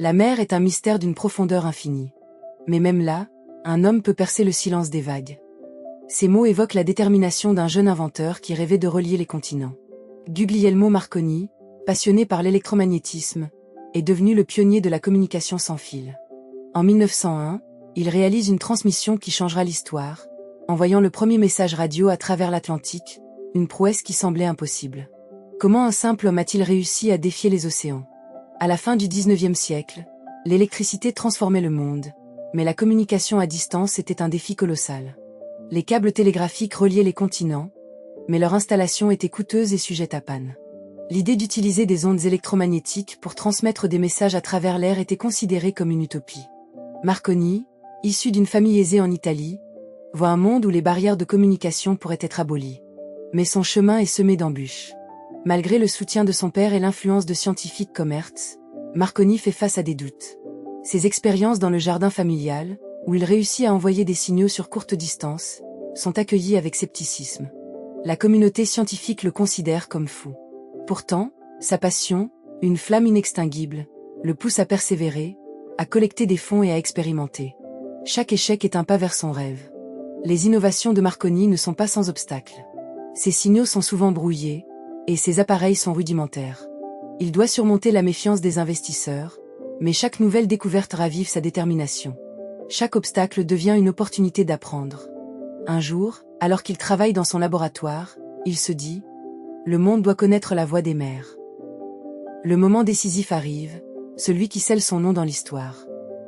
La mer est un mystère d'une profondeur infinie. Mais même là, un homme peut percer le silence des vagues. Ces mots évoquent la détermination d'un jeune inventeur qui rêvait de relier les continents. Guglielmo Marconi, passionné par l'électromagnétisme, est devenu le pionnier de la communication sans fil. En 1901, il réalise une transmission qui changera l'histoire, envoyant le premier message radio à travers l'Atlantique, une prouesse qui semblait impossible. Comment un simple homme a-t-il réussi à défier les océans? À la fin du XIXe siècle, l'électricité transformait le monde, mais la communication à distance était un défi colossal. Les câbles télégraphiques reliaient les continents, mais leur installation était coûteuse et sujette à panne. L'idée d'utiliser des ondes électromagnétiques pour transmettre des messages à travers l'air était considérée comme une utopie. Marconi, issu d'une famille aisée en Italie, voit un monde où les barrières de communication pourraient être abolies. Mais son chemin est semé d'embûches. Malgré le soutien de son père et l'influence de scientifiques comme Hertz, Marconi fait face à des doutes. Ses expériences dans le jardin familial, où il réussit à envoyer des signaux sur courte distance, sont accueillies avec scepticisme. La communauté scientifique le considère comme fou. Pourtant, sa passion, une flamme inextinguible, le pousse à persévérer, à collecter des fonds et à expérimenter. Chaque échec est un pas vers son rêve. Les innovations de Marconi ne sont pas sans obstacles. Ses signaux sont souvent brouillés, et ses appareils sont rudimentaires. Il doit surmonter la méfiance des investisseurs, mais chaque nouvelle découverte ravive sa détermination. Chaque obstacle devient une opportunité d'apprendre. Un jour, alors qu'il travaille dans son laboratoire, il se dit « Le monde doit connaître la voix des mers ». Le moment décisif arrive, celui qui scelle son nom dans l'histoire.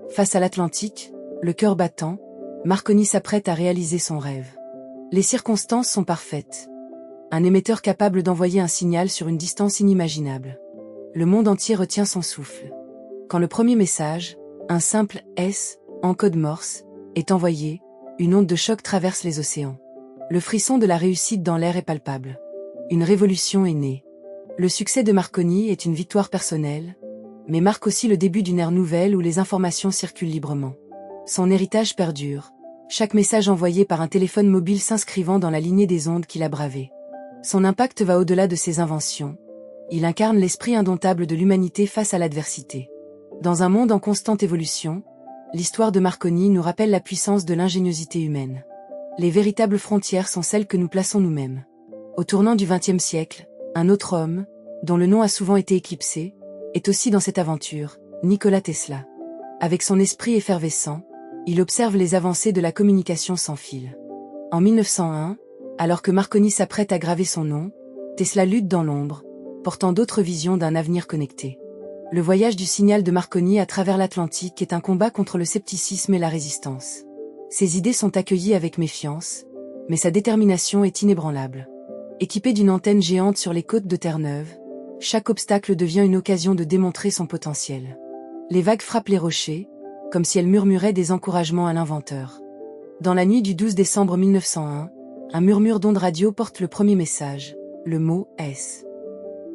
Face à l'Atlantique, le cœur battant, Marconi s'apprête à réaliser son rêve. Les circonstances sont parfaites. Un émetteur capable d'envoyer un signal sur une distance inimaginable. Le monde entier retient son souffle. Quand le premier message, un simple S, en code Morse, est envoyé, une onde de choc traverse les océans. Le frisson de la réussite dans l'air est palpable. Une révolution est née. Le succès de Marconi est une victoire personnelle, mais marque aussi le début d'une ère nouvelle où les informations circulent librement. Son héritage perdure, chaque message envoyé par un téléphone mobile s'inscrivant dans la lignée des ondes qu'il a bravées. Son impact va au-delà de ses inventions. Il incarne l'esprit indomptable de l'humanité face à l'adversité. Dans un monde en constante évolution, l'histoire de Marconi nous rappelle la puissance de l'ingéniosité humaine. Les véritables frontières sont celles que nous plaçons nous-mêmes. Au tournant du XXe siècle, un autre homme, dont le nom a souvent été éclipsé, est aussi dans cette aventure, Nikola Tesla. Avec son esprit effervescent, il observe les avancées de la communication sans fil. En 1901, alors que Marconi s'apprête à graver son nom, Tesla lutte dans l'ombre, portant d'autres visions d'un avenir connecté. Le voyage du signal de Marconi à travers l'Atlantique est un combat contre le scepticisme et la résistance. Ses idées sont accueillies avec méfiance, mais sa détermination est inébranlable. Équipé d'une antenne géante sur les côtes de Terre-Neuve, chaque obstacle devient une occasion de démontrer son potentiel. Les vagues frappent les rochers, comme si elles murmuraient des encouragements à l'inventeur. Dans la nuit du 12 décembre 1901, un murmure d'ondes radio porte le premier message, le mot « S ».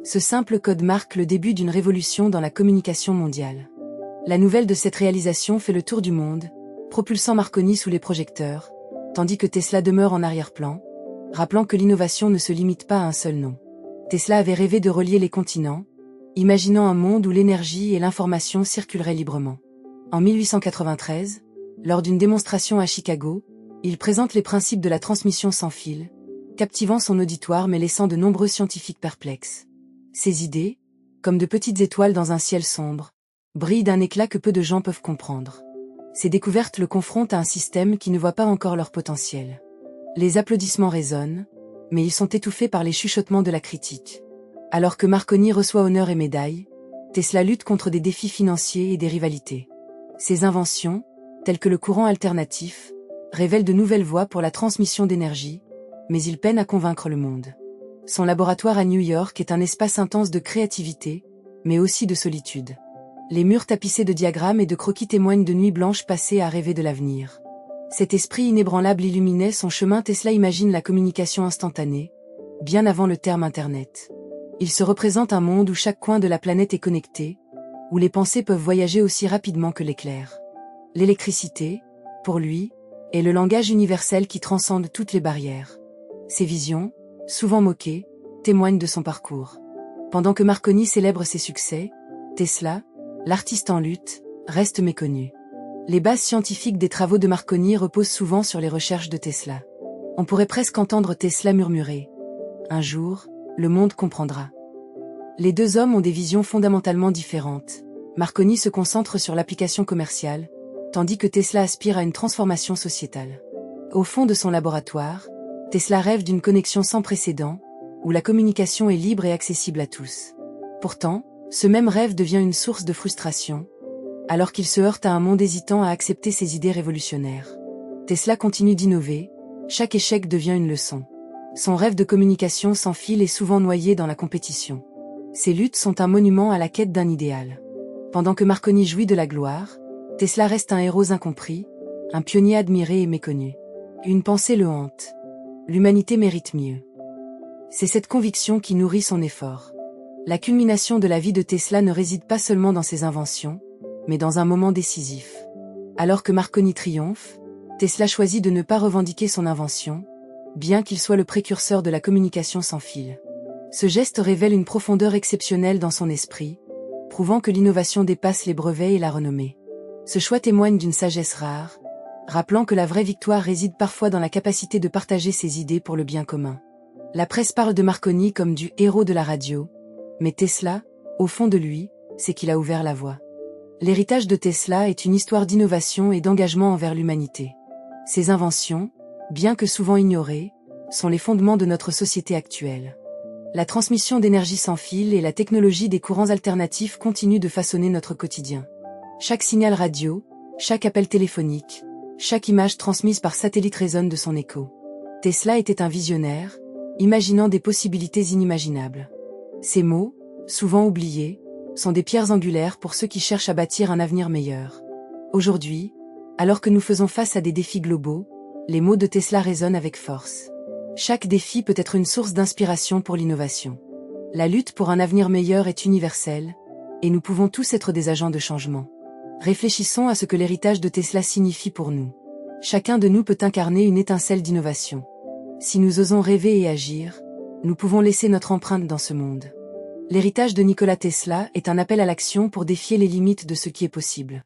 Ce simple code marque le début d'une révolution dans la communication mondiale. La nouvelle de cette réalisation fait le tour du monde, propulsant Marconi sous les projecteurs, tandis que Tesla demeure en arrière-plan, rappelant que l'innovation ne se limite pas à un seul nom. Tesla avait rêvé de relier les continents, imaginant un monde où l'énergie et l'information circuleraient librement. En 1893, lors d'une démonstration à Chicago, il présente les principes de la transmission sans fil, captivant son auditoire mais laissant de nombreux scientifiques perplexes. Ces idées, comme de petites étoiles dans un ciel sombre, brillent d'un éclat que peu de gens peuvent comprendre. Ces découvertes le confrontent à un système qui ne voit pas encore leur potentiel. Les applaudissements résonnent, mais ils sont étouffés par les chuchotements de la critique. Alors que Marconi reçoit honneurs et médailles, Tesla lutte contre des défis financiers et des rivalités. Ses inventions, telles que le courant alternatif, révèlent de nouvelles voies pour la transmission d'énergie, mais il peine à convaincre le monde. Son laboratoire à New York est un espace intense de créativité, mais aussi de solitude. Les murs tapissés de diagrammes et de croquis témoignent de nuits blanches passées à rêver de l'avenir. Cet esprit inébranlable illuminait son chemin. Tesla imagine la communication instantanée, bien avant le terme Internet. Il se représente un monde où chaque coin de la planète est connecté, où les pensées peuvent voyager aussi rapidement que l'éclair. L'électricité, pour lui, est le langage universel qui transcende toutes les barrières. Ses visions, souvent moquées, témoignent de son parcours. Pendant que Marconi célèbre ses succès, Tesla, l'artiste en lutte, reste méconnu. Les bases scientifiques des travaux de Marconi reposent souvent sur les recherches de Tesla. On pourrait presque entendre Tesla murmurer « Un jour, le monde comprendra ». Les deux hommes ont des visions fondamentalement différentes. Marconi se concentre sur l'application commerciale, tandis que Tesla aspire à une transformation sociétale. Au fond de son laboratoire, Tesla rêve d'une connexion sans précédent, où la communication est libre et accessible à tous. Pourtant, ce même rêve devient une source de frustration, alors qu'il se heurte à un monde hésitant à accepter ses idées révolutionnaires. Tesla continue d'innover, chaque échec devient une leçon. Son rêve de communication sans fil est souvent noyé dans la compétition. Ses luttes sont un monument à la quête d'un idéal. Pendant que Marconi jouit de la gloire, Tesla reste un héros incompris, un pionnier admiré et méconnu. Une pensée le hante. L'humanité mérite mieux. C'est cette conviction qui nourrit son effort. La culmination de la vie de Tesla ne réside pas seulement dans ses inventions, mais dans un moment décisif. Alors que Marconi triomphe, Tesla choisit de ne pas revendiquer son invention, bien qu'il soit le précurseur de la communication sans fil. Ce geste révèle une profondeur exceptionnelle dans son esprit, prouvant que l'innovation dépasse les brevets et la renommée. Ce choix témoigne d'une sagesse rare, rappelant que la vraie victoire réside parfois dans la capacité de partager ses idées pour le bien commun. La presse parle de Marconi comme du héros de la radio, mais Tesla, au fond de lui, c'est qu'il a ouvert la voie. L'héritage de Tesla est une histoire d'innovation et d'engagement envers l'humanité. Ses inventions, bien que souvent ignorées, sont les fondements de notre société actuelle. La transmission d'énergie sans fil et la technologie des courants alternatifs continuent de façonner notre quotidien. Chaque signal radio, chaque appel téléphonique, chaque image transmise par satellite résonne de son écho. Tesla était un visionnaire, imaginant des possibilités inimaginables. Ces mots, souvent oubliés, sont des pierres angulaires pour ceux qui cherchent à bâtir un avenir meilleur. Aujourd'hui, alors que nous faisons face à des défis globaux, les mots de Tesla résonnent avec force. Chaque défi peut être une source d'inspiration pour l'innovation. La lutte pour un avenir meilleur est universelle, et nous pouvons tous être des agents de changement. Réfléchissons à ce que l'héritage de Tesla signifie pour nous. Chacun de nous peut incarner une étincelle d'innovation. Si nous osons rêver et agir, nous pouvons laisser notre empreinte dans ce monde. L'héritage de Nikola Tesla est un appel à l'action pour défier les limites de ce qui est possible.